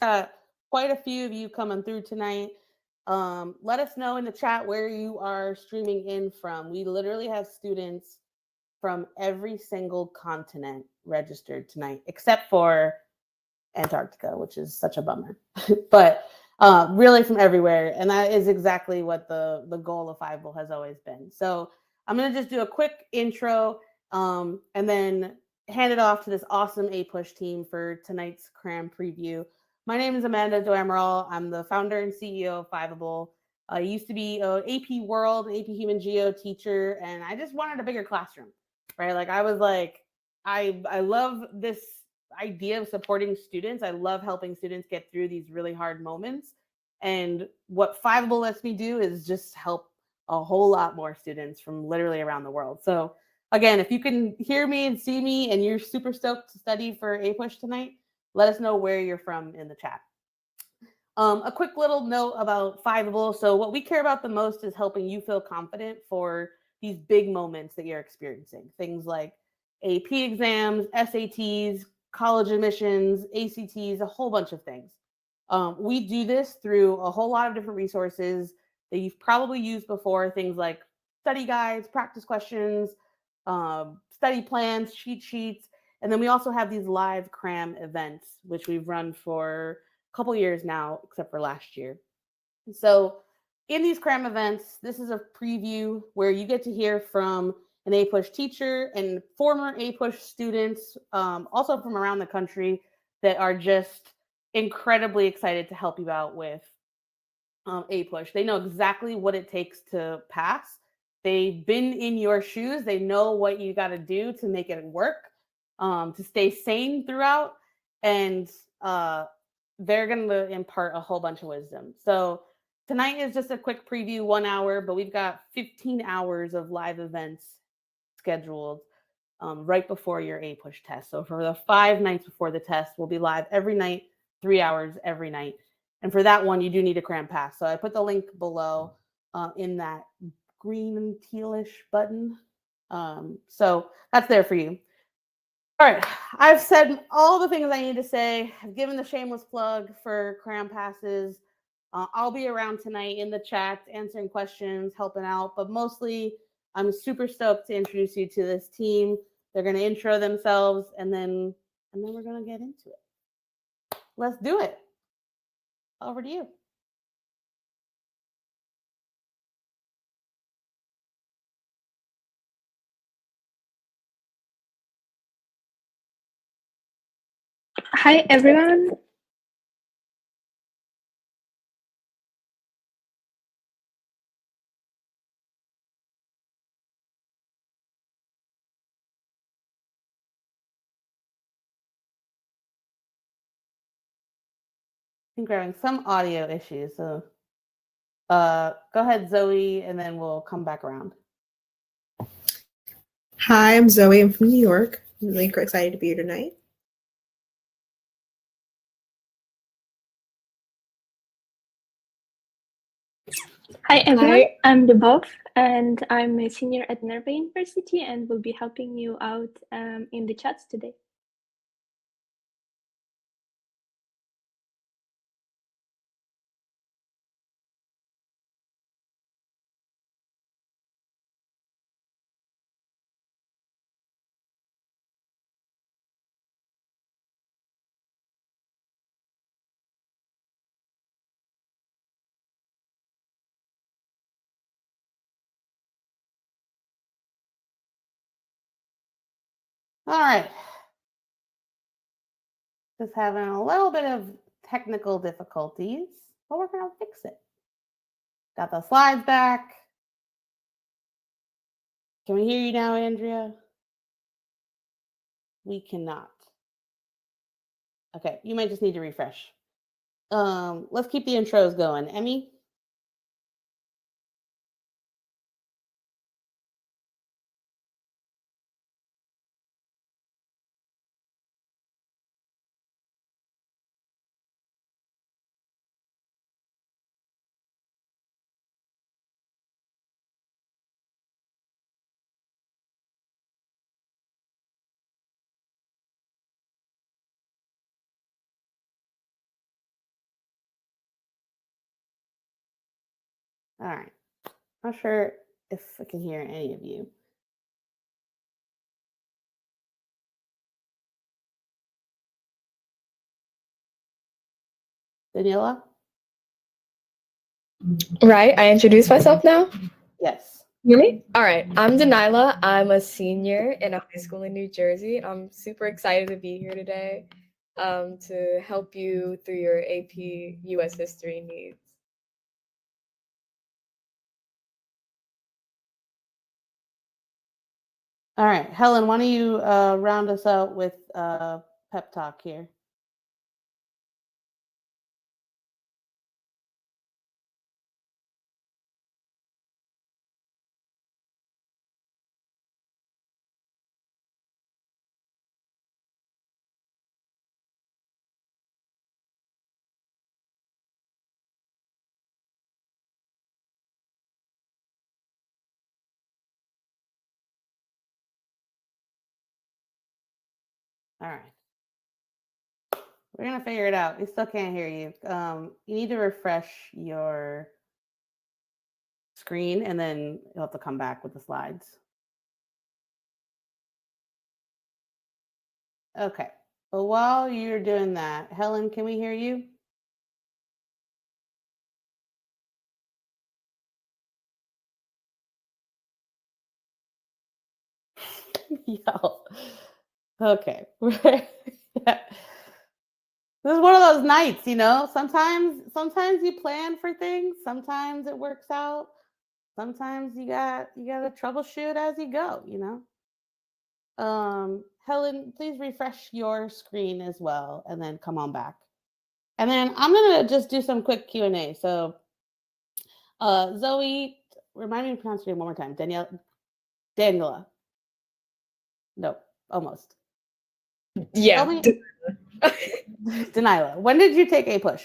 Quite a few of you coming through tonight. Let us know in the chat where you are streaming in from. We literally have students from every single continent registered tonight, except for Antarctica, which is such a bummer. But really from everywhere, and that is exactly what the goal of Fiveable has always been. So I'm gonna just do a quick intro, and then hand it off to this awesome APUSH team for tonight's Cram preview. My name is Amanda Doamaral. I'm the founder and CEO of Fiveable. I used to be an AP World, AP Human Geo teacher, and I just wanted a bigger classroom, right? Like I was like, I love this idea of supporting students. I love helping students get through these really hard moments. And what Fiveable lets me do is just help a whole lot more students from literally around the world. So again, if you can hear me and see me and you're super stoked to study for APUSH tonight, let us know where you're from in the chat. A quick little note about Fiveable. So what we care about the most is helping you feel confident for these big moments that you're experiencing. Things like AP exams, SATs, college admissions, ACTs, a whole bunch of things. We do this through a whole lot of different resources that you've probably used before, things like study guides, practice questions, study plans, cheat sheets, and then we also have these live Cram events, which we've run for a couple years now, except for last year. So in these Cram events, this is a preview where you get to hear from an APUSH teacher and former APUSH students, also from around the country, that are just incredibly excited to help you out with APUSH. They know exactly what it takes to pass. They've been in your shoes. They know what you got to do to make it work, to stay sane throughout, and they're going to impart a whole bunch of wisdom. So tonight is just a quick preview, 1 hour, but we've got 15 hours of live events scheduled right before your APUSH test. So for the 5 nights before the test, we'll be live every night, 3 hours every night. And for that one, you do need a Cram pass. So I put the link below in that green and tealish button. So that's there for you. All right, I've said all the things I need to say. I've given the shameless plug for Cram passes. I'll be around tonight in the chat, answering questions, helping out, but mostly I'm super stoked to introduce you to this team. They're going to intro themselves, and then we're going to get into it. Let's do it. Over to you. Hi, everyone. I think we're having some audio issues, so go ahead, Zoe, and then we'll come back around. Hi, I'm Zoe. I'm from New York. I'm really excited to be here tonight. Hi, everyone. I'm Lubov, and I'm a senior at Nerva University, and will be helping you out in the chats today. All right. Just having a little bit of technical difficulties, but we're going to fix it. Got the slides back. Can we hear you now, Andrea? We cannot. Okay, you might just need to refresh. Let's keep the intros going. Emmy? All right. Not sure if I can hear any of you. Daniela? Right, I introduce myself now. Yes. Hear me? All right, I'm Daniela. I'm a senior in a high school in New Jersey. I'm super excited to be here today to help you through your AP US history needs. All right. Helen, why don't you round us out with pep talk here? All right. We're going to figure it out. We still can't hear you. You need to refresh your screen and then you'll have to come back with the slides. Okay. Well, while you're doing that, Helen, can we hear you? Yo. Okay. This is one of those nights, you know. Sometimes you plan for things. Sometimes it works out. Sometimes you gotta troubleshoot as you go, you know. Helen, please refresh your screen as well, and then come on back. And then I'm gonna just do some quick Q&A. So, Zoe, remind me to pronounce your name one more time. Daniela. No, almost. Yeah. Daniela, when did you take APUSH?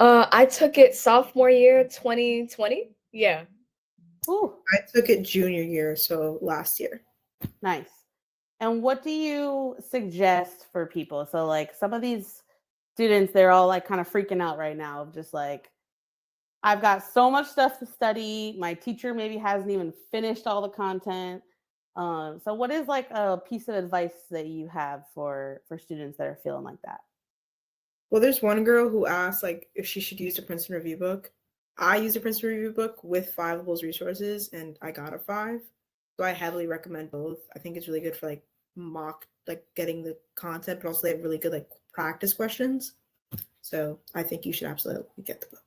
I took it sophomore year, 2020. Yeah. Ooh, I took it junior year, so last year. nice. And what do you suggest for people? So, like, some of these students, they're all like kind of freaking out right now of just like, I've got so much stuff to study. My teacher maybe hasn't even finished all the content. So what is like a piece of advice that you have for students that are feeling like that? Well, there's one girl who asked like if she should use the Princeton Review book. I used the Princeton Review book with Fiveable's resources, and I got a 5. So I heavily recommend both. I think it's really good for like mock, like getting the content, but also they have really good like practice questions. So I think you should absolutely get the book.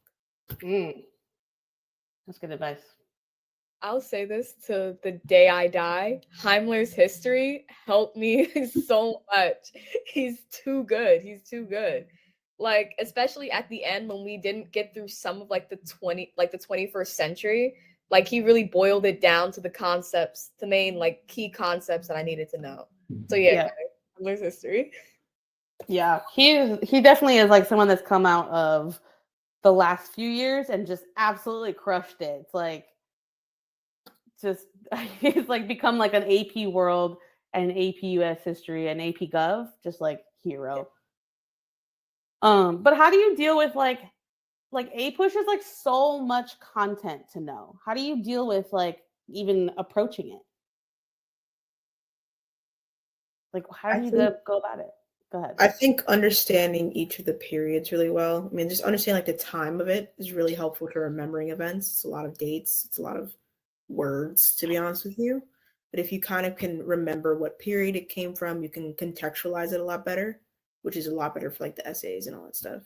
That's good advice. I'll say this to the day I die. Heimler's history helped me so much. He's too good. He's too good. Like, especially at the end when we didn't get through some of like the 21st century, like he really boiled it down to the concepts, the main like key concepts that I needed to know. So yeah. Guys, Heimler's history. Yeah, he definitely is like someone that's come out of the last few years and just absolutely crushed it. It's like just he's like become like an AP World and AP US History and AP Gov, just like hero. But how do you deal with like APUSH is like so much content to know. How do you deal with like even approaching it? Like how do you go about it? Go ahead. I think understanding each of the periods really well. I mean, just understanding like the time of it is really helpful to remembering events. It's a lot of dates. It's a lot of words, to be honest with you. But if you kind of can remember what period it came from, you can contextualize it a lot better, which is a lot better for like the essays and all that stuff.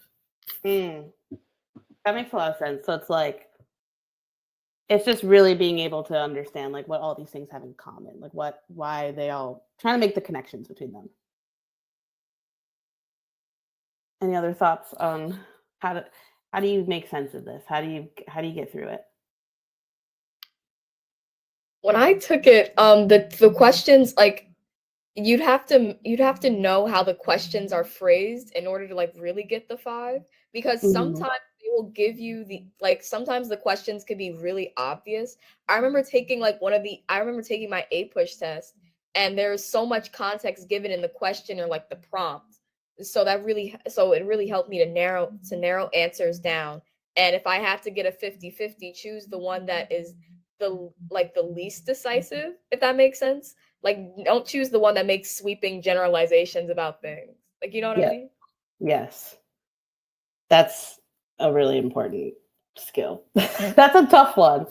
That makes a lot of sense. So it's like, it's just really being able to understand like what all these things have in common, like why they all trying to make the connections between them. Any other thoughts on how do you make sense of this? How do you get through it? When I took it, the questions, like you'd have to know how the questions are phrased in order to like really get the 5, because sometimes they will give you sometimes the questions could be really obvious. I remember taking my APUSH test, and there's so much context given in the question or like the prompt. So it really helped me to narrow answers down And if I have to get a 50-50, choose the one that is the least decisive, if that makes sense. Like, don't choose the one that makes sweeping generalizations about things. Like, you know what I Yeah. mean? Yes. That's a really important skill. That's a tough one.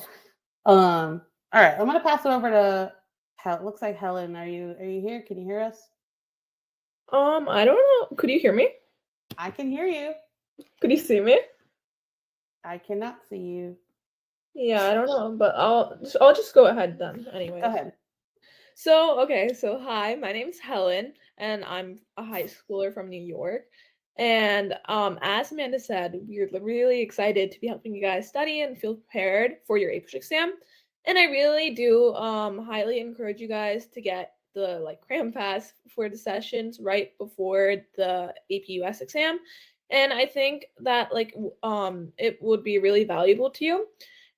All right, I'm gonna pass it over to it looks like Helen. Are you here? Can you hear us? I don't know. Could you hear me? I can hear you. Could you see me? I cannot see you. Yeah, I don't know, but I'll just go ahead then. Anyways. Go ahead. So hi, my name's Helen, and I'm a high schooler from New York. And as Amanda said, we're really excited to be helping you guys study and feel prepared for your APUSH exam. And I really do highly encourage you guys to get the Cram pass for the sessions right before the APUS exam. And I think that it would be really valuable to you.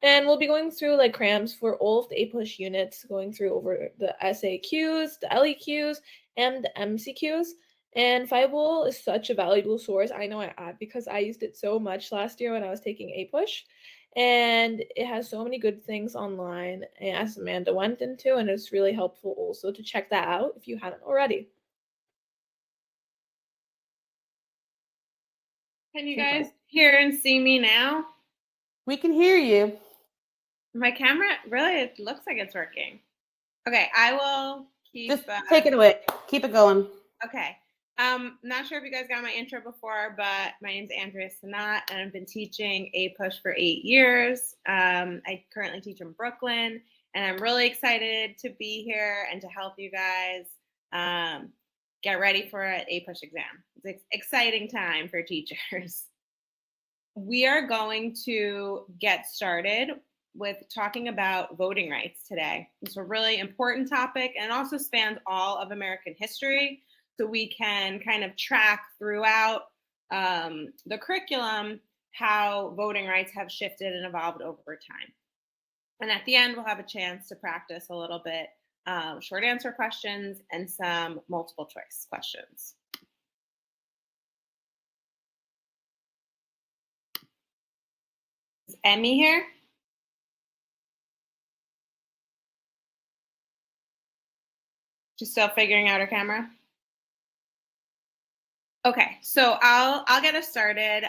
And we'll be going through crams for all of the APUSH units, going through over the SAQs, the LEQs, and the MCQs. And Fiveable is such a valuable source. I know because I used it so much last year when I was taking APUSH. And it has so many good things online, as Amanda went into, and it's really helpful also to check that out if you haven't already. Can you guys hear and see me now? We can hear you. My camera, really, it looks like it's working. Okay, I will keep... Just take it away. Keep it going. Okay. Not sure if you guys got my intro before, but my name's Andrea Sanat, and I've been teaching APUSH for 8 years. I currently teach in Brooklyn, and I'm really excited to be here and to help you guys get ready for an APUSH exam. It's an exciting time for teachers. We are going to get started with talking about voting rights today. It's a really important topic, and it also spans all of American history, so we can kind of track throughout the curriculum how voting rights have shifted and evolved over time. And at the end, we'll have a chance to practice a little bit short answer questions and some multiple choice questions. Is Emmy here? She's still figuring out her camera? Okay, so I'll get us started.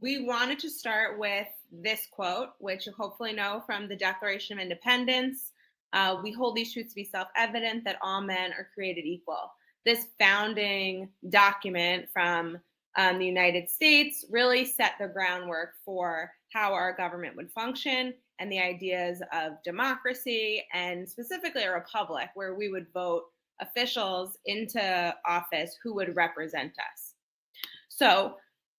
We wanted to start with this quote, which you hopefully know from the Declaration of Independence. We hold these truths to be self-evident that all men are created equal. This founding document from the United States really set the groundwork for how our government would function and the ideas of democracy, and specifically a republic where we would vote officials into office who would represent us. So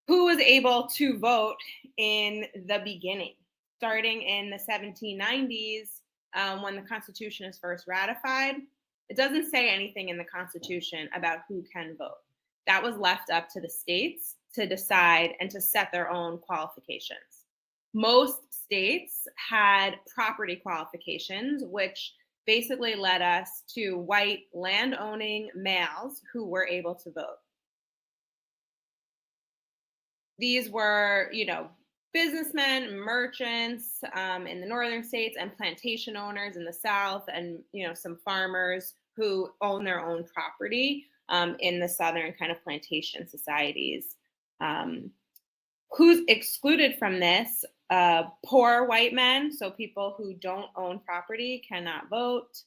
who was able to vote in the beginning? Starting in the 1790s, when the Constitution is first ratified, it doesn't say anything in the Constitution about who can vote. That was left up to the states to decide and to set their own qualifications. Most states had property qualifications, which basically led us to white land-owning males who were able to vote. These were, businessmen, merchants in the northern states, and plantation owners in the south, and some farmers who own their own property in the southern kind of plantation societies. Who's excluded from this? Poor white men, so people who don't own property cannot vote.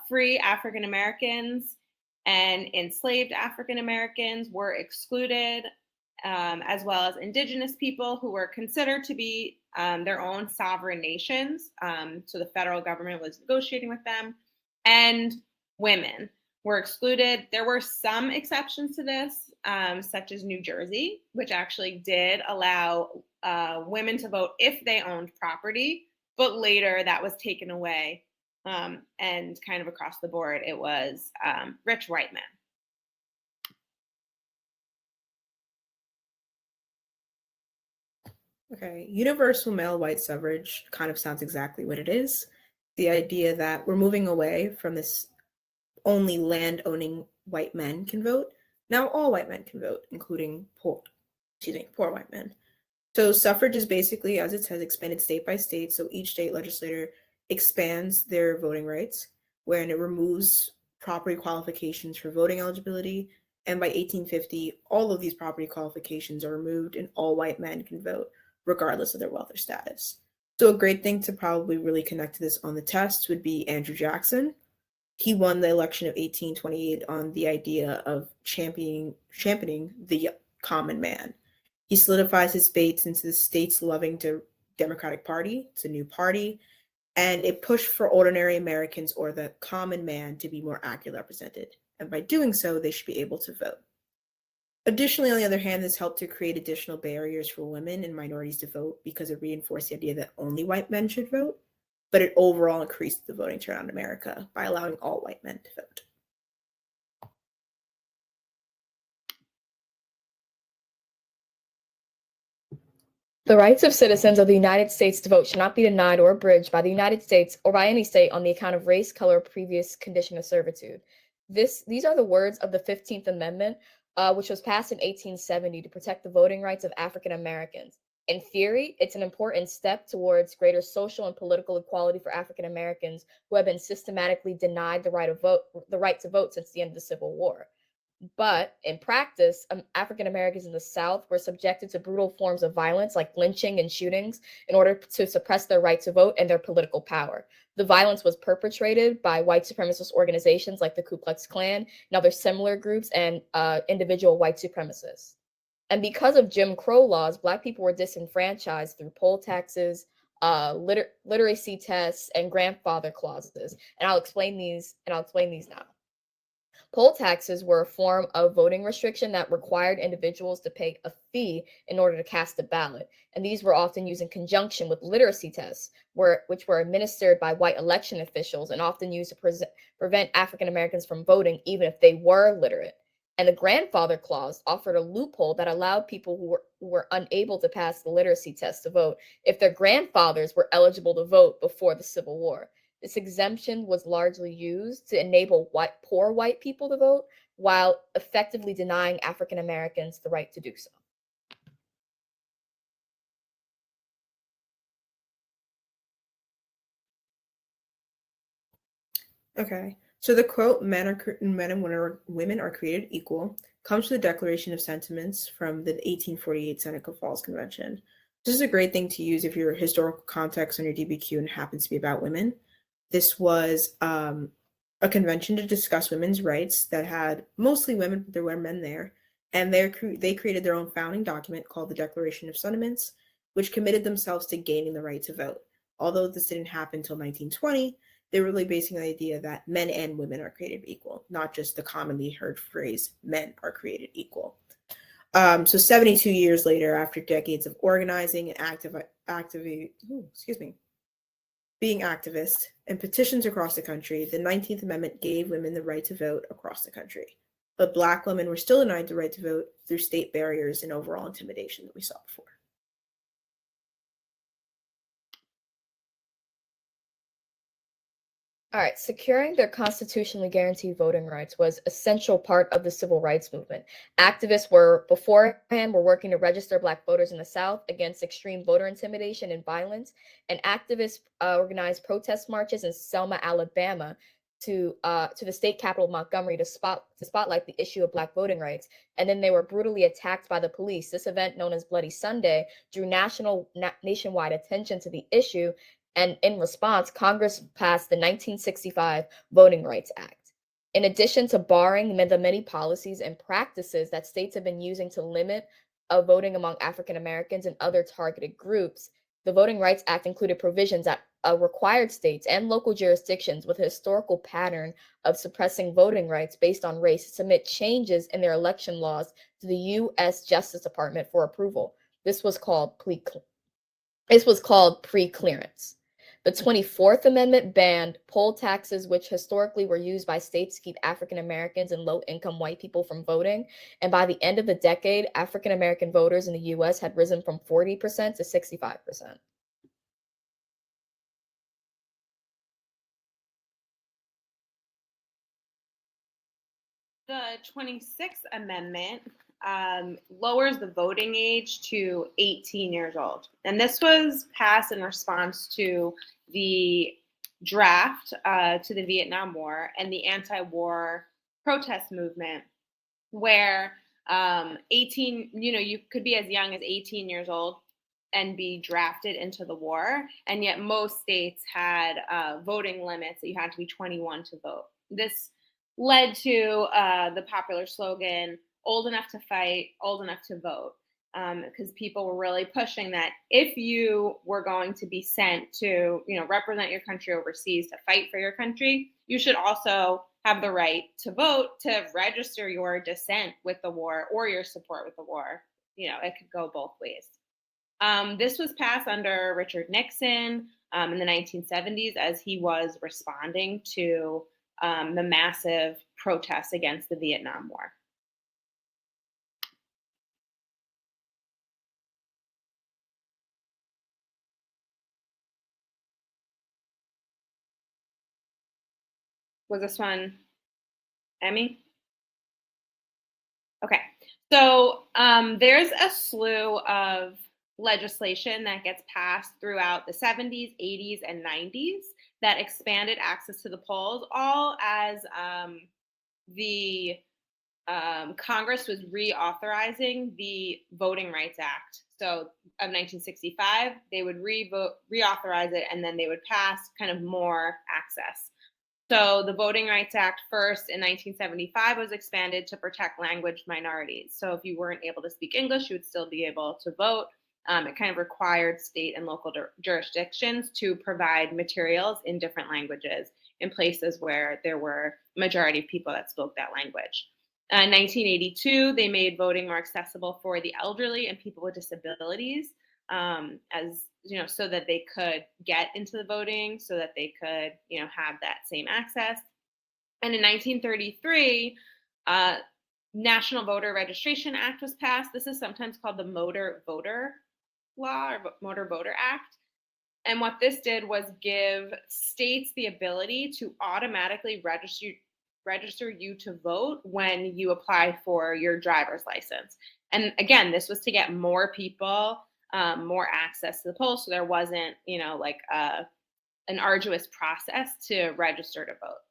Free African Americans and enslaved African Americans were excluded, as well as indigenous people who were considered to be their own sovereign nations. So the federal government was negotiating with them. And women were excluded. There were some exceptions to this, such as New Jersey, which actually did allow women to vote if they owned property, but later that was taken away. And kind of across the board, it was rich white men. Okay, universal male white suffrage kind of sounds exactly what it is. The idea that we're moving away from this only land-owning white men can vote. Now all white men can vote, including poor white men. So suffrage is basically, as it says, expanded state by state. So each state legislator expands their voting rights, wherein it removes property qualifications for voting eligibility. And by 1850, all of these property qualifications are removed and all white men can vote, regardless of their wealth or status. So a great thing to probably really connect to this on the test would be Andrew Jackson. He won the election of 1828 on the idea of championing the common man. He solidifies his faith into the state's loving Democratic Party. It's a new party, and it pushed for ordinary Americans or the common man to be more accurately represented. And by doing so, they should be able to vote. Additionally, on the other hand, this helped to create additional barriers for women and minorities to vote because it reinforced the idea that only white men should vote, but it overall increased the voting turnout in America by allowing all white men to vote. The rights of citizens of the United States to vote should not be denied or abridged by the United States or by any state on the account of race, color, or previous condition of servitude. These are the words of the 15th Amendment, which was passed in 1870 to protect the voting rights of African Americans. In theory, it's an important step towards greater social and political equality for African Americans who have been systematically denied the right to vote since the end of the Civil War. But in practice, African Americans in the South were subjected to brutal forms of violence like lynching and shootings in order to suppress their right to vote and their political power. The violence was perpetrated by white supremacist organizations like the Ku Klux Klan and other similar groups and individual white supremacists. And because of Jim Crow laws, Black people were disenfranchised through poll taxes, literacy tests, and grandfather clauses. And I'll explain these now. Poll taxes were a form of voting restriction that required individuals to pay a fee in order to cast a ballot. And these were often used in conjunction with literacy tests, which were administered by white election officials and often used to prevent African Americans from voting, even if they were literate. And the grandfather clause offered a loophole that allowed people who were unable to pass the literacy test to vote if their grandfathers were eligible to vote before the Civil War. This exemption was largely used to enable poor white people to vote while effectively denying African Americans the right to do so. Okay, so the quote, men and women are created equal, comes from the Declaration of Sentiments from the 1848 Seneca Falls Convention. This is a great thing to use if your historical context on your DBQ and happens to be about women. This was a convention to discuss women's rights that had mostly women, but there were men there. And they created their own founding document called the Declaration of Sentiments, which committed themselves to gaining the right to vote. Although this didn't happen until 1920, they were really basing the idea that men and women are created equal, not just the commonly heard phrase, men are created equal. So 72 years later, after decades of organizing and being activists and petitions across the country, the 19th Amendment gave women the right to vote across the country. But Black women were still denied the right to vote through state barriers and overall intimidation that we saw before. All right, securing their constitutionally guaranteed voting rights was an essential part of the civil rights movement. Activists were working to register Black voters in the South against extreme voter intimidation and violence, and activists organized protest marches in Selma, Alabama, to the state capital of Montgomery to spotlight the issue of Black voting rights. And then they were brutally attacked by the police. This event, known as Bloody Sunday, drew nationwide attention to the issue. And in response, Congress passed the 1965 Voting Rights Act. In addition to barring the many policies and practices that states have been using to limit voting among African Americans and other targeted groups, the Voting Rights Act included provisions that required states and local jurisdictions with a historical pattern of suppressing voting rights based on race to submit changes in their election laws to the U.S. Justice Department for approval. This was called pre-clearance. The 24th Amendment banned poll taxes, which historically were used by states to keep African Americans and low-income white people from voting. And by the end of the decade, African American voters in the U.S. had risen from 40% to 65%. The 26th Amendment lowers the voting age to 18 years old. And this was passed in response to the draft to the Vietnam War and the anti-war protest movement, where 18, you could be as young as 18 years old and be drafted into the war. And yet most states had voting limits that you had to be 21 to vote. This led to the popular slogan, old enough to fight, old enough to vote, because people were really pushing that if you were going to be sent to, represent your country overseas to fight for your country, you should also have the right to vote, to register your dissent with the war or your support with the war. It could go both ways. This was passed under Richard Nixon in the 1970s as he was responding to the massive protests against the Vietnam War. Was this one Emmy? Okay, so there's a slew of legislation that gets passed throughout the 70s, 80s, and 90s that expanded access to the polls, all as the Congress was reauthorizing the Voting Rights Act. So of 1965, they would reauthorize it, and then they would pass kind of more access. So the Voting Rights Act first in 1975 was expanded to protect language minorities. So if you weren't able to speak English, you would still be able to vote. It kind of required state and local jurisdictions to provide materials in different languages in places where there were a majority of people that spoke that language. In 1982, they made voting more accessible for the elderly and people with disabilities, so that they could get into the voting, so that they could, have that same access. And in 1933, National Voter Registration Act was passed. This is sometimes called the Motor Voter Law or Motor Voter Act. And what this did was give states the ability to automatically register you to vote when you apply for your driver's license. And again, this was to get more people more access to the polls, so there wasn't, an arduous process to register to vote.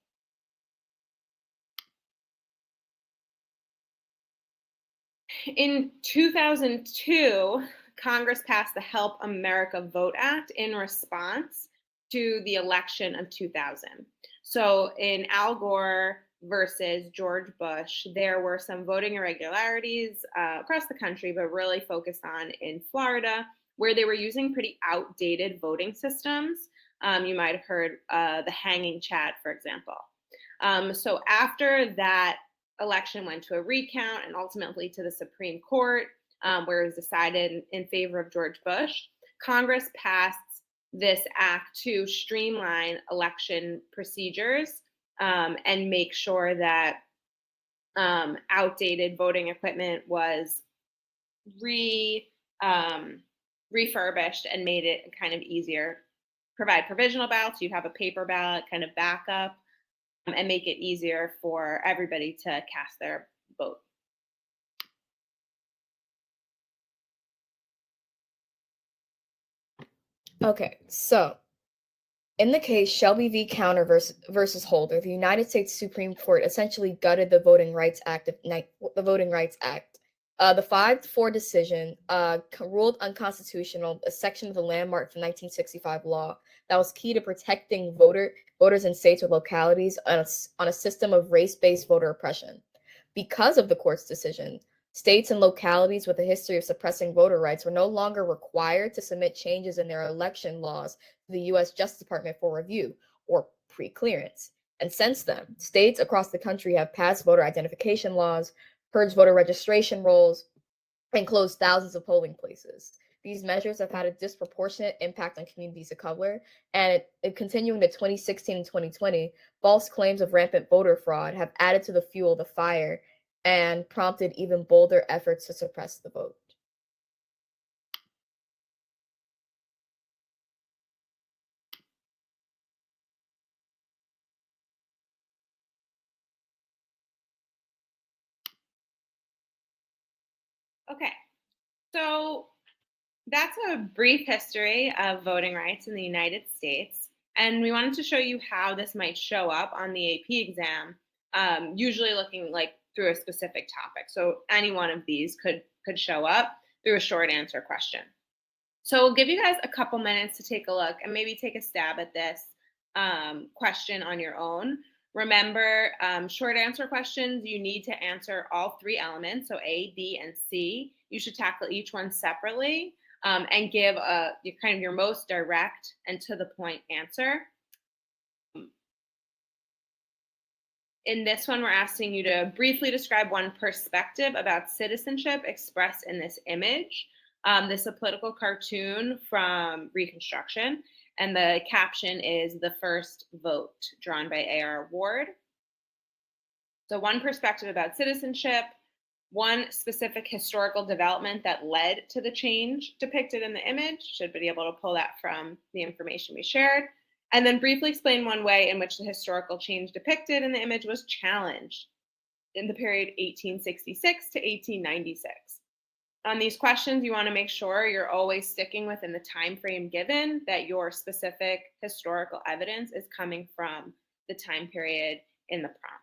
In 2002, Congress passed the Help America Vote Act in response to the election of 2000. So in Al Gore versus George Bush, there were some voting irregularities across the country, but really focused on in Florida, where they were using pretty outdated voting systems. You might have heard the hanging chat, for example. So after that election went to a recount and ultimately to the Supreme Court, where it was decided in favor of George Bush, Congress passed this act to streamline election procedures and make sure that outdated voting equipment was refurbished and made it kind of easier. Provide provisional ballots, you have a paper ballot kind of backup, and make it easier for everybody to cast their vote. Okay, so in the case Shelby v. Counter versus Holder, the United States Supreme Court essentially gutted the Voting Rights Act. The 5-4 decision ruled unconstitutional a section of the landmark from 1965 law that was key to protecting voters in states or localities on a system of race-based voter oppression. Because of the court's decision, states and localities with a history of suppressing voter rights were no longer required to submit changes in their election laws to the U.S. Justice Department for review or pre-clearance. And since then, states across the country have passed voter identification laws, purged voter registration rolls, and closed thousands of polling places. These measures have had a disproportionate impact on communities of color, and continuing to 2016 and 2020, false claims of rampant voter fraud have added to the fuel of the fire and prompted even bolder efforts to suppress the vote. Okay, so that's a brief history of voting rights in the United States. And we wanted to show you how this might show up on the AP exam, usually looking like through a specific topic. So any one of these could show up through a short answer question. So we'll give you guys a couple minutes to take a look and maybe take a stab at this question on your own. Remember, short answer questions, you need to answer all three elements, so A, B, and C. You should tackle each one separately and give your most direct and to the point answer. In this one, we're asking you to briefly describe one perspective about citizenship expressed in this image. This is a political cartoon from Reconstruction, and the caption is "The First Vote," drawn by A.R. Ward. So one perspective about citizenship, one specific historical development that led to the change depicted in the image, should be able to pull that from the information we shared, and then briefly explain one way in which the historical change depicted in the image was challenged in the period 1866 to 1896. On these questions, you want to make sure you're always sticking within the time frame given, that your specific historical evidence is coming from the time period in the prompt.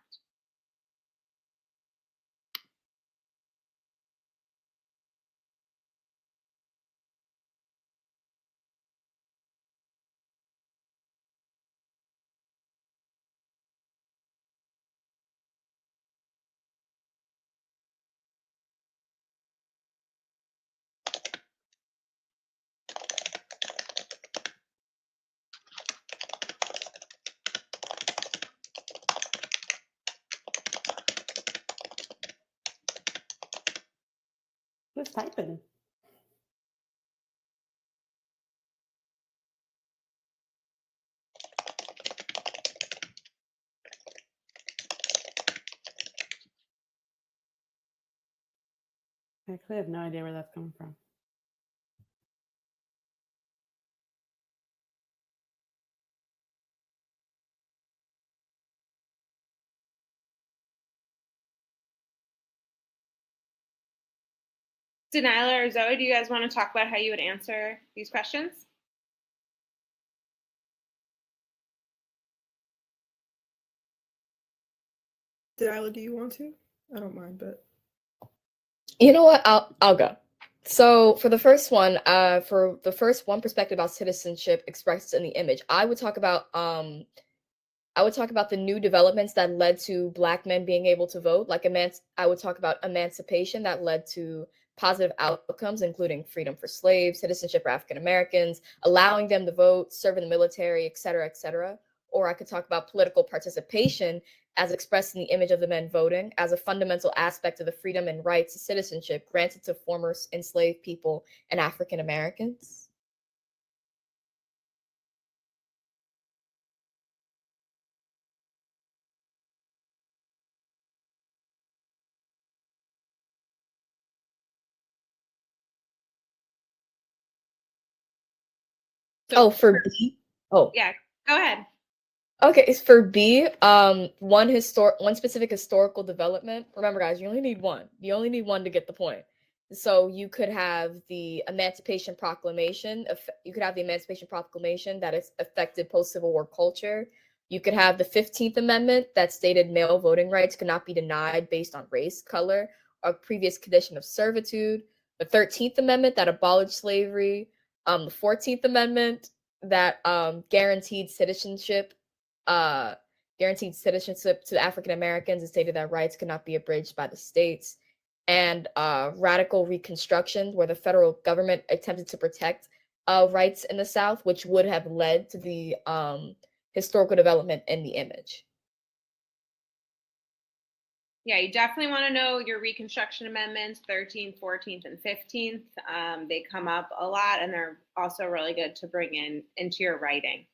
Who's typing? I actually have no idea where that's coming from. Daniela or Zoe, do you guys want to talk about how you would answer these questions? Delilah, do you want to? I don't mind, but You know what? I'll go. So for the first one, for the first one perspective about citizenship expressed in the image, I would talk about the new developments that led to Black men being able to vote. Like I would talk about emancipation that led to positive outcomes, including freedom for slaves, citizenship for African Americans, allowing them to vote, serve in the military, et cetera, et cetera. Or I could talk about political participation as expressed in the image of the men voting as a fundamental aspect of the freedom and rights of citizenship granted to former enslaved people and African Americans. So For B? Oh. Yeah, go ahead. Okay, it's for B. One specific historical development. Remember, guys, you only need one. You only need one to get the point. So you could have the Emancipation Proclamation. You could have the Emancipation Proclamation that has affected post-Civil War culture. You could have the 15th Amendment that stated male voting rights could not be denied based on race, color, or previous condition of servitude. The 13th Amendment that abolished slavery. The 14th Amendment that guaranteed citizenship to African Americans and stated that rights could not be abridged by the states, and radical Reconstruction, where the federal government attempted to protect rights in the South, which would have led to the historical development in the image. Yeah, you definitely want to know your Reconstruction amendments, 13th, 14th, and 15th. They come up a lot, and they're also really good to bring into your writing.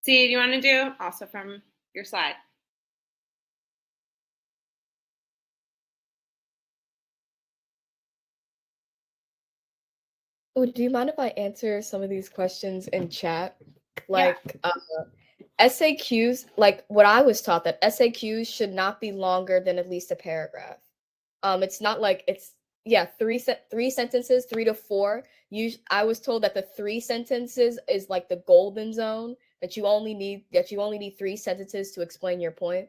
See, do you want to do also from your slide? Oh, do you mind if I answer some of these questions in chat? Like, SAQs, like what I was taught, that SAQs should not be longer than at least a paragraph. It's not like it's three sentences, 3 to 4. I was told that the 3 sentences is like the golden zone, that you only need 3 sentences to explain your point.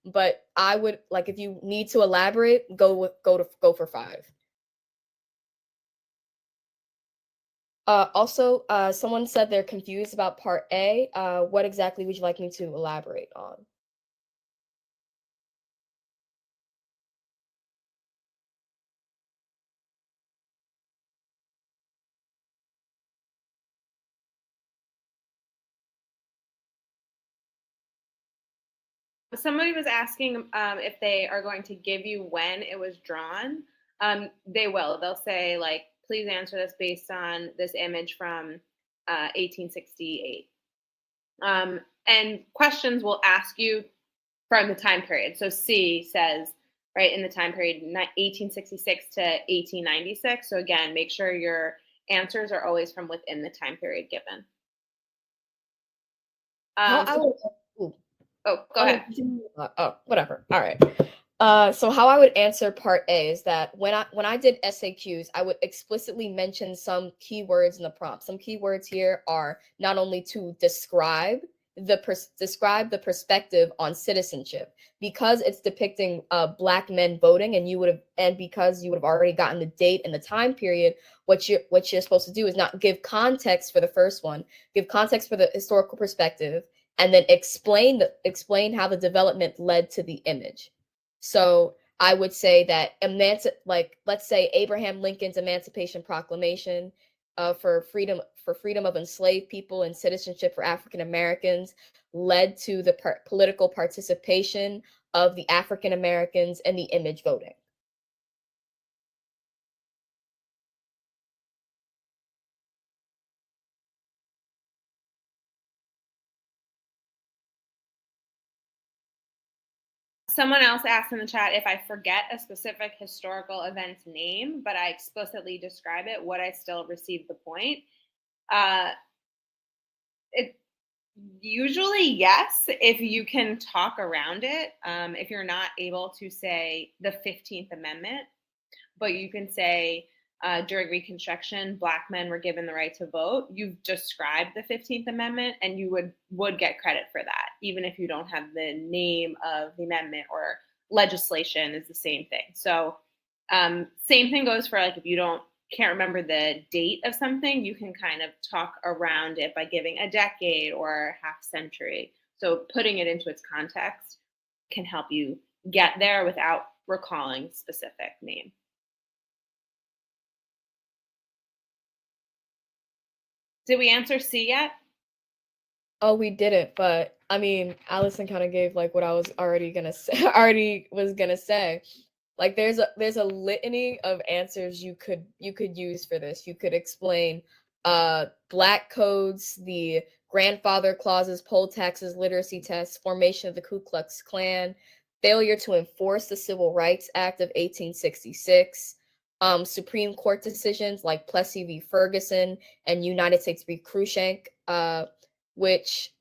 But I would, like, if you need to elaborate, go for 5. Also, someone said they're confused about part A. What exactly would you like me to elaborate on? Somebody was asking if they are going to give you when it was drawn. They will. They'll say, like, please answer this based on this image from 1868. And questions will ask you from the time period. So C says, right, in the time period 1866 to 1896. So again, make sure your answers are always from within the time period given. Go ahead. Whatever. All right. So how I would answer part A is that when I did SAQs, I would explicitly mention some keywords in the prompt. Some keywords here are not only to describe the perspective on citizenship, because it's depicting Black men voting, and because you would have already gotten the date and the time period. What you're supposed to do is not give context for the first one, give context for the historical perspective, and then explain how the development led to the image. So I would say that let's say Abraham Lincoln's Emancipation Proclamation for freedom of enslaved people and citizenship for African Americans led to the political participation of the African Americans in the image voting. Someone else asked in the chat, if I forget a specific historical event's name, but I explicitly describe it, would I still receive the point? It usually yes, if you can talk around it. If you're not able to say the 15th Amendment, but you can say during Reconstruction, Black men were given the right to vote. You've described the 15th Amendment, and you would get credit for that, even if you don't have the name of the amendment, or legislation is the same thing. So same thing goes for, like, if you can't remember the date of something, you can kind of talk around it by giving a decade or half century. So putting it into its context can help you get there without recalling specific name. Did we answer C yet? Oh, we didn't, but I mean, Allison kind of gave like what I was already was gonna say. Like there's a litany of answers you could use for this. You could explain Black codes, the grandfather clauses, poll taxes, literacy tests, formation of the Ku Klux Klan, failure to enforce the Civil Rights Act of 1866, Supreme Court decisions like Plessy v. Ferguson and United States v. Cruikshank, which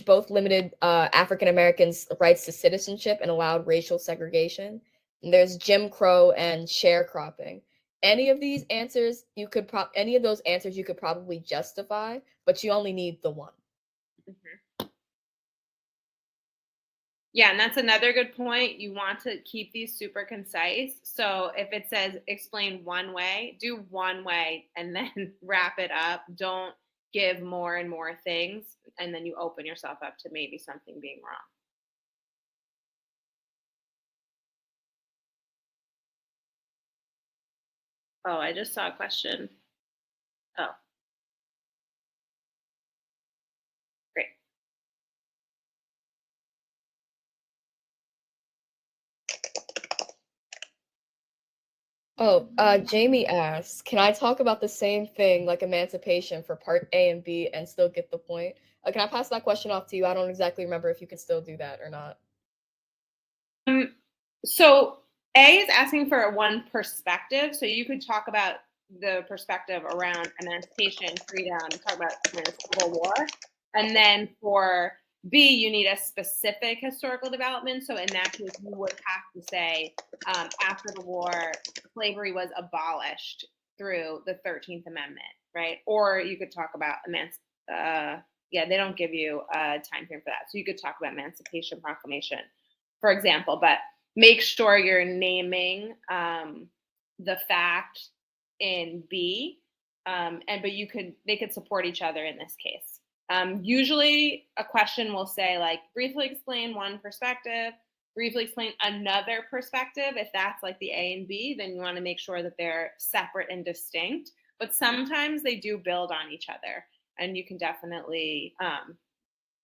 both limited African Americans' rights to citizenship and allowed racial segregation. And there's Jim Crow and sharecropping. Any of those answers you could probably justify, but you only need the one. Mm-hmm. Yeah, and that's another good point. You want to keep these super concise. So if it says explain one way, do one way and then wrap it up. Don't give more and more things, and then you open yourself up to maybe something being wrong. Oh, I just saw a question. Oh. Great. Oh, Jamie asks, can I talk about the same thing like emancipation for part A and B and still get the point? Can I pass that question off to you? I don't exactly remember if you can still do that or not. So A is asking for one perspective. So you could talk about the perspective around emancipation, freedom, talk about Civil War. And then for B, you need a specific historical development. So in that case, you would have to say after the war, slavery was abolished through the 13th Amendment, right? Or you could talk about they don't give you a time frame for that. So you could talk about Emancipation Proclamation, for example, but make sure you're naming the fact in B, but they could support each other in this case. Usually a question will say like, briefly explain one perspective, briefly explain another perspective. If that's like the A and B, then you want to make sure that they're separate and distinct, but sometimes they do build on each other, and you can definitely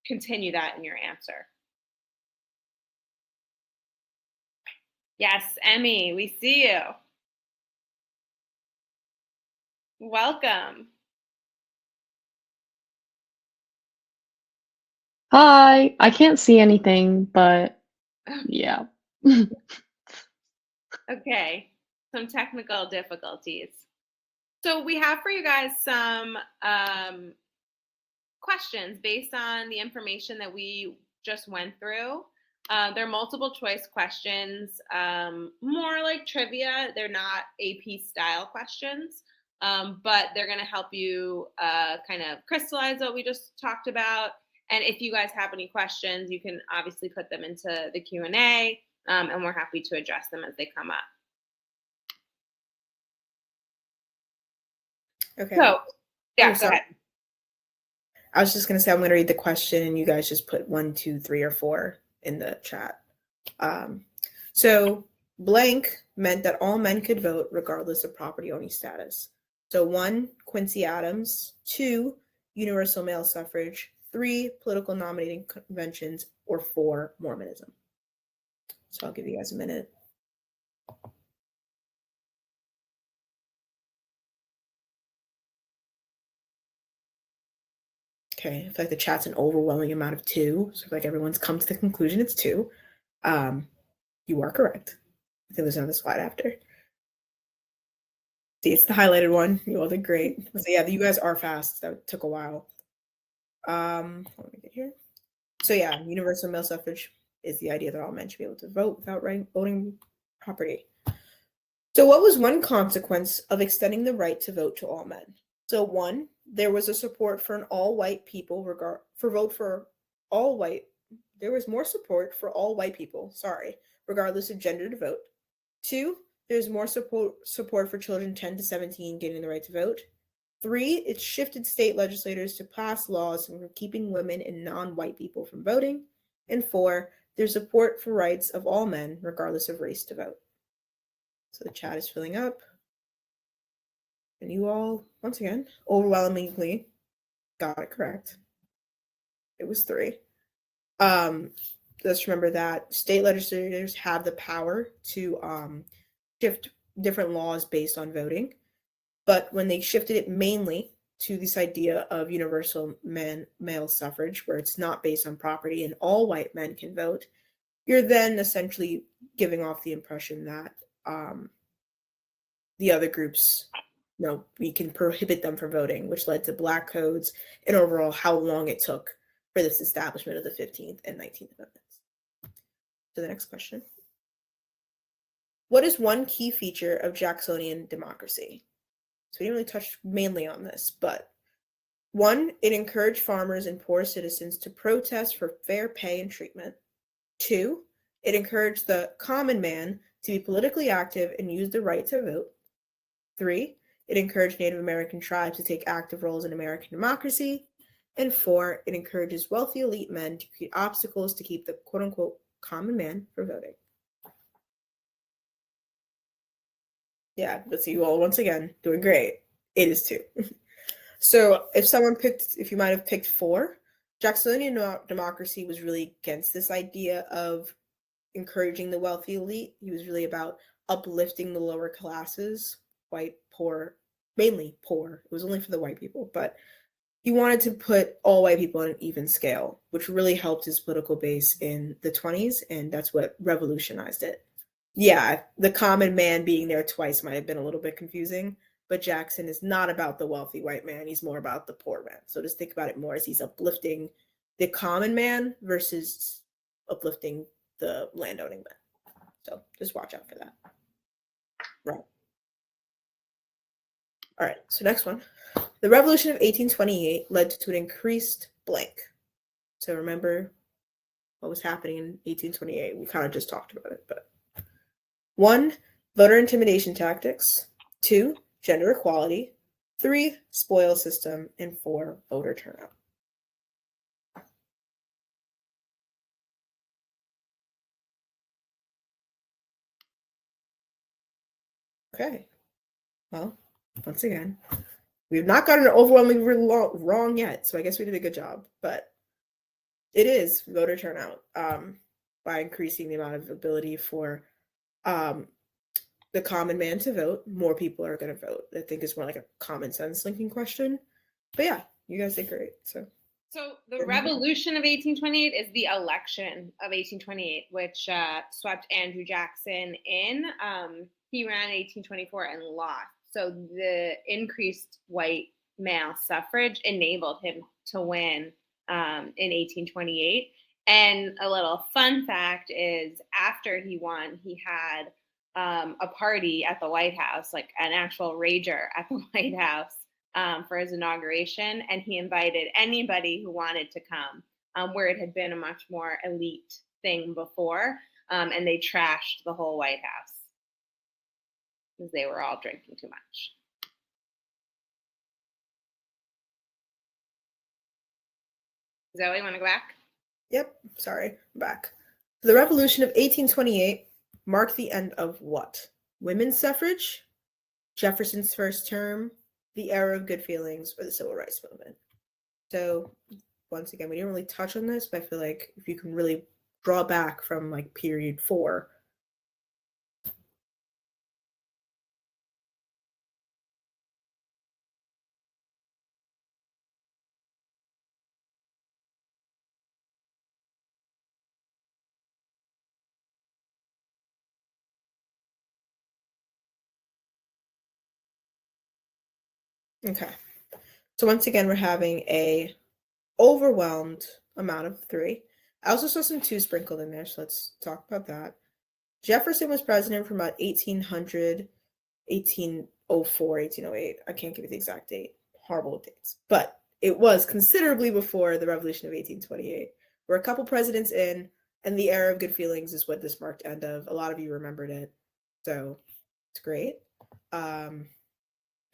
continue that in your answer. Yes, Emmy, we see you. Welcome. Hi, I can't see anything, but yeah. Okay, some technical difficulties. So we have for you guys some questions based on the information that we just went through. They're multiple choice questions, more like trivia. They're not AP style questions, but they're going to help you kind of crystallize what we just talked about. And if you guys have any questions, you can obviously put them into the Q&A, and we're happy to address them as they come up. Okay. So, yeah, Oh, go ahead. I was just going to say, I'm going to read the question and you guys just put 1, 2, 3, or 4 in the chat. So blank meant that all men could vote regardless of property owning status. So 1, Quincy Adams, 2, universal male suffrage, 3, political nominating conventions, or 4, Mormonism. So I'll give you guys a minute. Okay, I feel like the chat's an overwhelming amount of 2. So I feel like everyone's come to the conclusion it's 2. You are correct. I think there's another slide after. See, it's the highlighted one. You all did great. So yeah, you guys are fast. That took a while. Let me get here. So yeah, universal male suffrage is the idea that all men should be able to vote without owning property. So what was one consequence of extending the right to vote to all men? So 1, there was a support for an all-white people there was more support for all white people, regardless of gender to vote. 2, there's more support for children 10 to 17 getting the right to vote. 3, it shifted state legislators to pass laws for keeping women and non-white people from voting. And 4, there's support for rights of all men, regardless of race, to vote. So the chat is filling up. And you all, once again, overwhelmingly got it correct. It was 3. Let's remember that state legislators have the power to shift different laws based on voting. But when they shifted it mainly to this idea of universal male suffrage, where it's not based on property and all white men can vote, you're then essentially giving off the impression that the other groups, we can prohibit them from voting, which led to black codes and overall how long it took for this establishment of the 15th and 19th Amendments. So the next question. What is one key feature of Jacksonian democracy? So we didn't really touch mainly on this, but 1, it encouraged farmers and poor citizens to protest for fair pay and treatment. 2, it encouraged the common man to be politically active and use the right to vote. 3, it encouraged Native American tribes to take active roles in American democracy. And 4, it encourages wealthy elite men to create obstacles to keep the quote-unquote common man from voting. Yeah, let's see you all once again doing great. It is 2. So if you might have picked 4, Jacksonian democracy was really against this idea of encouraging the wealthy elite. He was really about uplifting the lower classes, white, poor, mainly poor. It was only for the white people, but he wanted to put all white people on an even scale, which really helped his political base in the 20s, and that's what revolutionized it. Yeah, the common man being there twice might have been a little bit confusing, but Jackson is not about the wealthy white man. He's more about the poor man. So just think about it more as he's uplifting the common man versus uplifting the landowning man. So just watch out for that. Right. All right, so next one. The Revolution of 1828 led to an increased blank. So remember what was happening in 1828. We kind of just talked about it, but 1, voter intimidation tactics. 2, gender equality. 3, spoil system. And 4, voter turnout. Okay, well, once again, we've not gotten it overwhelmingly wrong yet, so I guess we did a good job, but it is voter turnout by increasing the amount of ability for the common man to vote. More people are going to vote. I think it's more like a common sense linking question. But yeah, you guys did great. So the Revolution of 1828 is the election of 1828, which swept Andrew Jackson in. He ran in 1824 and lost. So the increased white male suffrage enabled him to win in 1828. And a little fun fact is after he won, he had a party at the White House, like an actual rager at the White House for his inauguration. And he invited anybody who wanted to come, where it had been a much more elite thing before. And they trashed the whole White House because they were all drinking too much. Zoe, want to go back? Yep, sorry, I'm back. The Revolution of 1828 marked the end of what? Women's suffrage, Jefferson's first term, the era of good feelings, or the civil rights movement? So once again, we didn't really touch on this, but I feel like if you can really draw back from like period 4. Okay, so once again, we're having a overwhelmed amount of 3. I also saw some 2 sprinkled in there, so let's talk about that. Jefferson was president from about 1800, 1804, 1808. I can't give you the exact date. Horrible dates. But it was considerably before the Revolution of 1828. We're a couple presidents in, and the era of good feelings is what this marked end of. A lot of you remembered it, so it's great.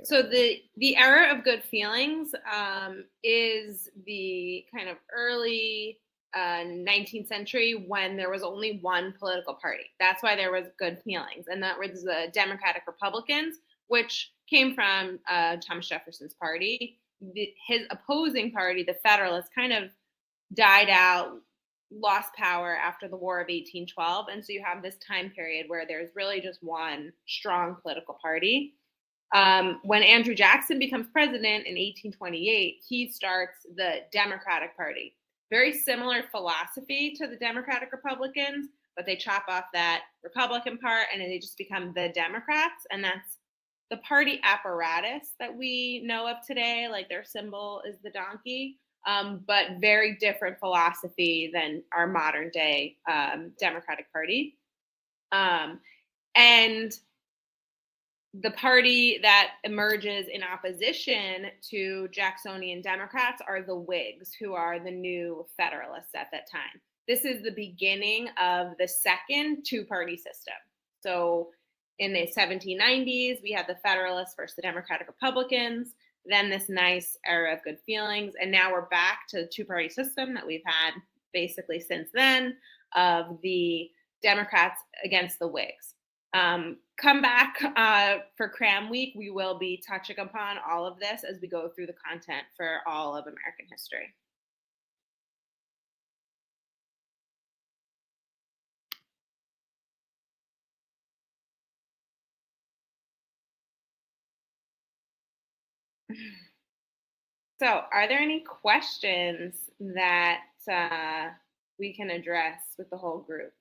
So the era of good feelings is the kind of early 19th century when there was only one political party. That's why there was good feelings, and that was the Democratic Republicans, which came from Thomas Jefferson's party. His opposing party, the Federalists, kind of died out, lost power after the War of 1812, and so you have this time period where there's really just one strong political party. When Andrew Jackson becomes president in 1828, he starts the Democratic Party. Very similar philosophy to the Democratic Republicans, but they chop off that Republican part and they just become the Democrats. And that's the party apparatus that we know of today. Like their symbol is the donkey, but very different philosophy than our modern day Democratic Party. And the party that emerges in opposition to Jacksonian Democrats are the Whigs, who are the new Federalists at that time. This is the beginning of the second two-party system. So in the 1790s, we had the Federalists versus the Democratic Republicans, then this nice era of good feelings, and now we're back to the two-party system that we've had basically since then, of the Democrats against the Whigs. Come back for Cram Week. We will be touching upon all of this as we go through the content for all of American history. So, are there any questions that we can address with the whole group?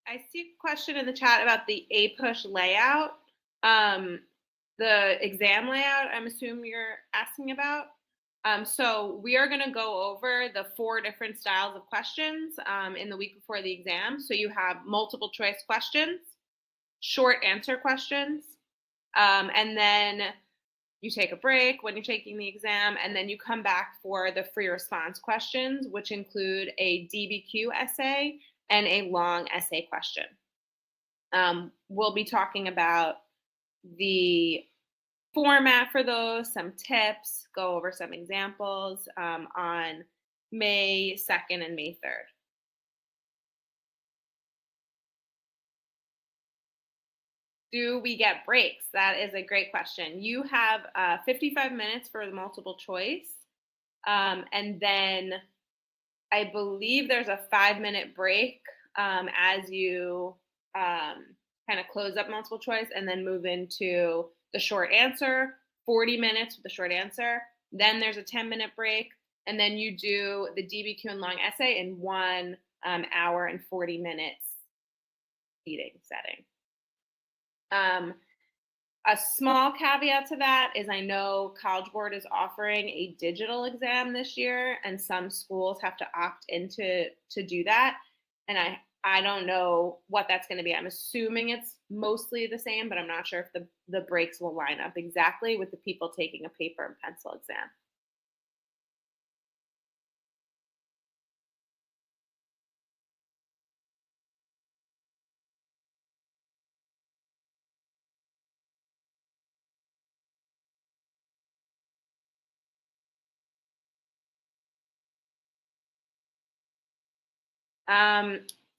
I see a question in the chat about the APUSH layout. The exam layout, I'm assuming you're asking about. So we are going to go over the 4 different styles of questions in the week before the exam. So you have multiple choice questions, short answer questions, and then you take a break when you're taking the exam, and then you come back for the free response questions, which include a DBQ essay and a long essay question. We'll be talking about the format for those, some tips, go over some examples on May 2nd and May 3rd. Do we get breaks? That is a great question. You have 55 minutes for the multiple choice. And then I believe there's a 5-minute break as you kind of close up multiple choice and then move into the short answer, 40 minutes with the short answer. Then there's a 10-minute break. And then you do the DBQ and long essay in 1 hour and 40 minutes seating setting. A small caveat to that is I know College Board is offering a digital exam this year, and some schools have to opt into to do that. And I don't know what that's going to be. I'm assuming it's mostly the same, but I'm not sure if the breaks will line up exactly with the people taking a paper and pencil exam.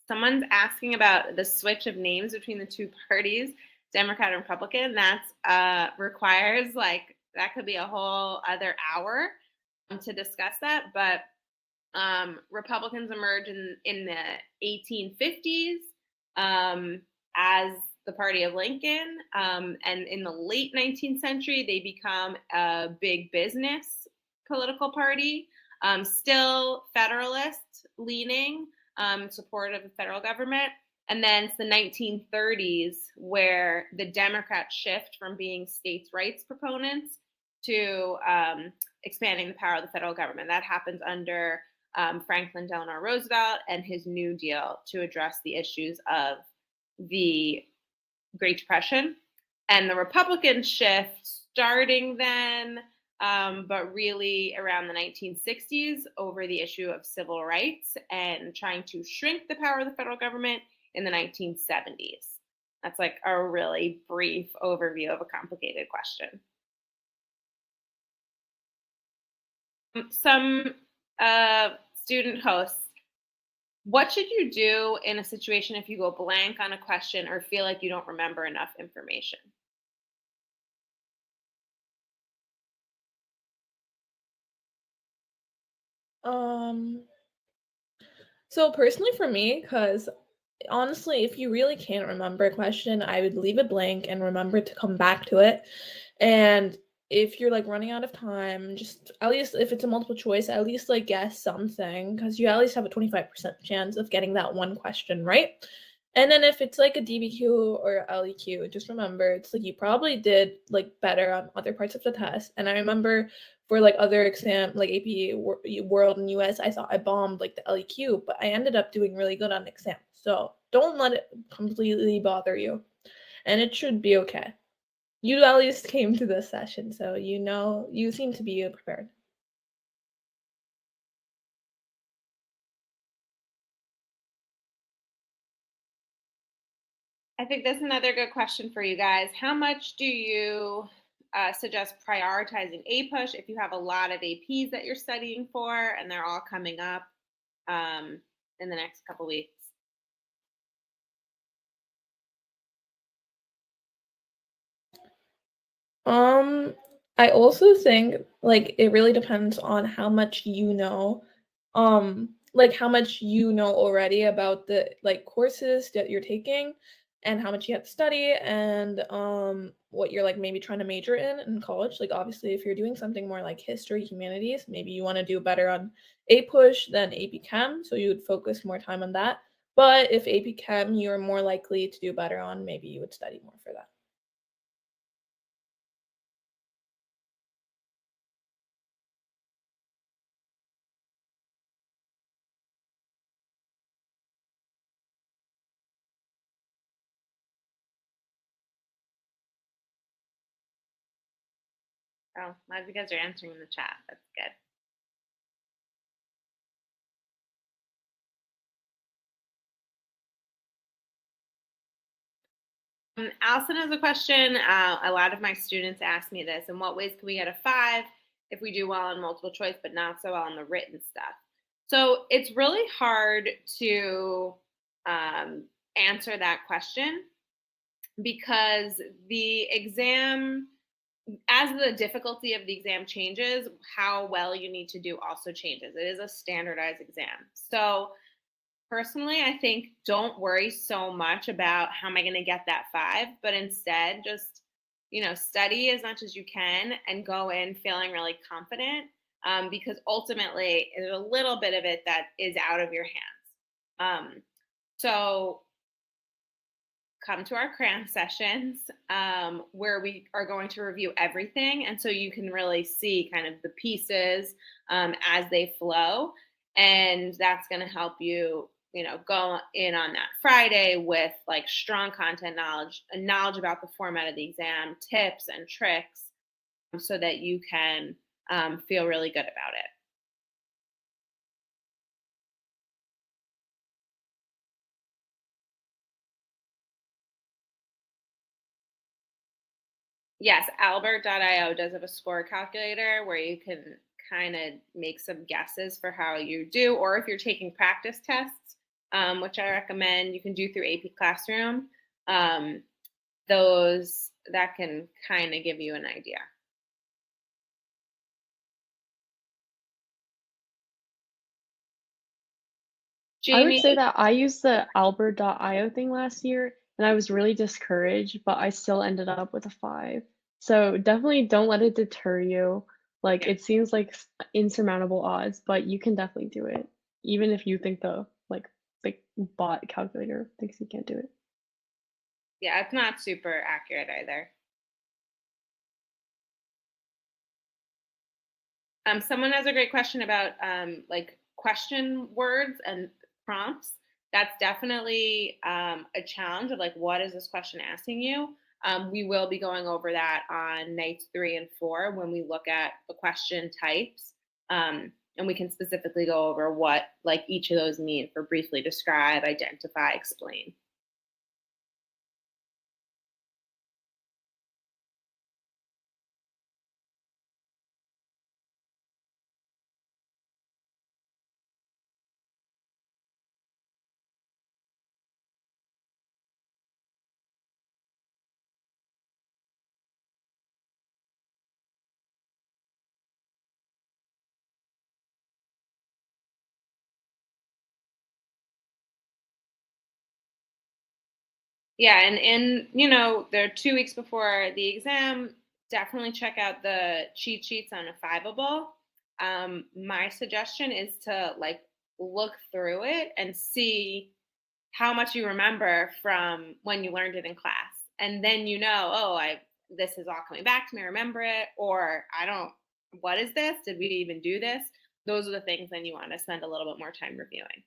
Someone's asking about the switch of names between the 2 parties, Democrat and Republican. That's requires that could be a whole other hour to discuss that. But Republicans emerge in the 1850s as the party of Lincoln, and in the late 19th century they become a big business political party, still federalist leaning. Support of the federal government. And then it's the 1930s where the Democrats shift from being states' rights proponents to expanding the power of the federal government. That happens under Franklin Delano Roosevelt and his New Deal to address the issues of the Great Depression. And the Republicans shift starting then, but really around the 1960s over the issue of civil rights and trying to shrink the power of the federal government in the 1970s. That's like a really brief overview of a complicated question. Some student hosts, what should you do in a situation if you go blank on a question or feel like you don't remember enough information? So personally for me, because honestly, if you really can't remember a question, I would leave it blank and remember to come back to it. And if you're running out of time, just at least if it's a multiple choice, at least guess something, because you at least have a 25% chance of getting that one question right. And then if it's a DBQ or LEQ, just remember it's you probably did better on other parts of the test. And I remember for other exam AP World and US, I thought I bombed the LEQ, but I ended up doing really good on exam. So don't let it completely bother you, and it should be okay. You at least came to this session, so you seem to be prepared. I think that's another good question for you guys. How much do you suggest prioritizing APUSH if you have a lot of APs that you're studying for and they're all coming up in the next couple weeks? I also think it really depends on how much you know. How much you know already about the courses that you're taking and how much you have to study and what you're maybe trying to major in college. Obviously if you're doing something more history, humanities, maybe you want to do better on APUSH than AP Chem, so you would focus more time on that. But if AP Chem you're more likely to do better on, maybe you would study more for that. Oh, glad you guys are answering in the chat. That's good. Allison has a question. A lot of my students ask me this. In what ways can we get a 5 if we do well on multiple choice, but not so well on the written stuff? So it's really hard to answer that question because the exam, as the difficulty of the exam changes, how well you need to do also changes. It is a standardized exam. So personally, I think don't worry so much about how am I going to get that 5, but instead just, study as much as you can and go in feeling really confident because ultimately there's a little bit of it that is out of your hands. So come to our Cram sessions where we are going to review everything. And so you can really see kind of the pieces as they flow. And that's going to help you, go in on that Friday with like strong content knowledge, and knowledge about the format of the exam, tips and tricks so that you can feel really good about it. Yes, Albert.io does have a score calculator where you can kind of make some guesses for how you do, or if you're taking practice tests, which I recommend you can do through AP Classroom, those that can kind of give you an idea. I would Jamie, say that I used the Albert.io thing last year and I was really discouraged, but I still ended up with a 5. So definitely don't let it deter you. Like Yeah. it seems like insurmountable odds, but you can definitely do it. Even if you think the bot calculator thinks you can't do it. Yeah, it's not super accurate either. Someone has a great question about like question words and prompts. That's definitely a challenge of like, what is this question asking you? We will be going over that on nights 3 and 4 when we look at the question types. And we can specifically go over what like each of those mean for briefly describe, identify, explain. Yeah, and there are 2 weeks before the exam. Definitely check out the cheat sheets on a Fiveable. My suggestion is to like look through it and see how much you remember from when you learned it in class, and then this is all coming back to me. I remember it, or I don't. What is this? Did we even do this? Those are the things then you want to spend a little bit more time reviewing.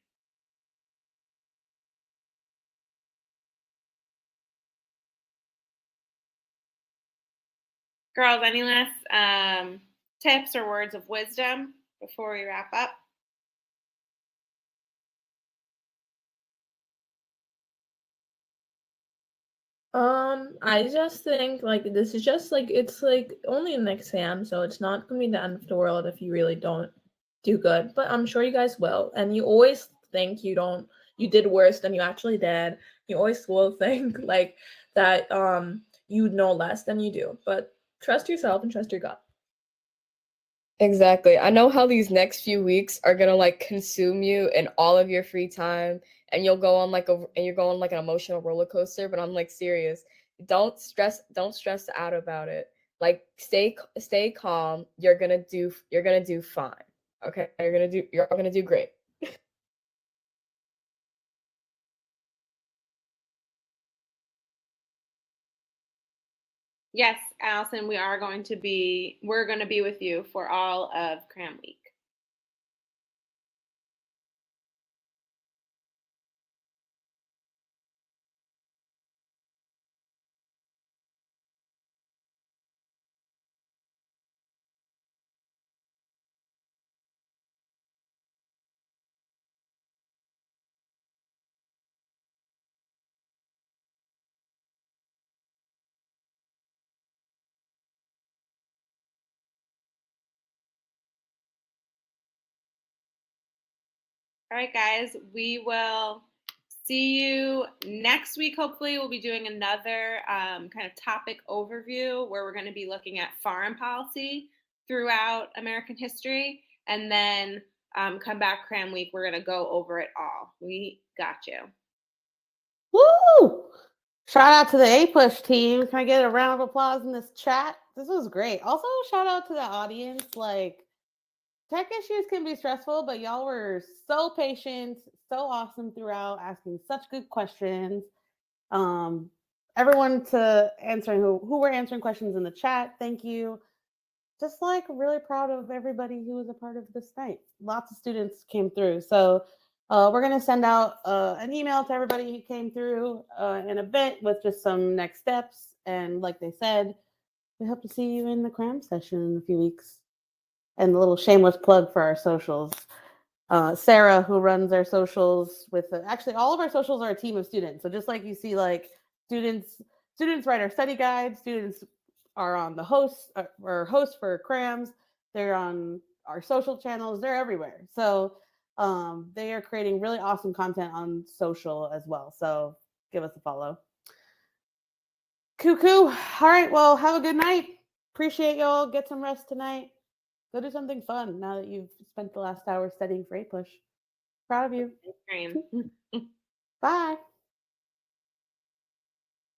Girls, any last tips or words of wisdom before we wrap up? I just think like this is just like it's like only an exam, so it's not gonna be the end of the world if you really don't do good. But I'm sure you guys will. And you always think you did worse than you actually did. You always will think like that you know less than you do. But trust yourself and trust your gut. Exactly. I know how these next few weeks are gonna like consume you and all of your free time, and you're going like an emotional roller coaster. But I'm like serious. Don't stress out about it. Like stay calm. You're gonna do fine. Okay, you're gonna do great. Yes, Allison, we're going to be with you for all of Cram Week. All right, guys, we will see you next week. Hopefully, we'll be doing another kind of topic overview where we're going to be looking at foreign policy throughout American history. And then come back Cram Week, we're going to go over it all. We got you. Woo! Shout out to the APUSH team. Can I get a round of applause in this chat? This was great. Also, shout out to the audience. Like, tech issues can be stressful, but y'all were so patient, so awesome throughout, asking such good questions. Everyone to answering who were answering questions in the chat, thank you. Just like really proud of everybody who was a part of this night. Lots of students came through. So we're going to send out an email to everybody who came through in a bit with just some next steps. And like they said, we hope to see you in the Cram session in a few weeks. And a little shameless plug for our socials. Sarah, who runs our socials actually all of our socials are a team of students. So just like you see, like students write our study guide, students are on the hosts or hosts for Crams. They're on our social channels. They're everywhere. So they are creating really awesome content on social as well. So give us a follow. Cuckoo. All right. Well, have a good night. Appreciate y'all. Get some rest tonight. Go do something fun now that you've spent the last hour studying for APUSH. Proud of you. Cram. Bye.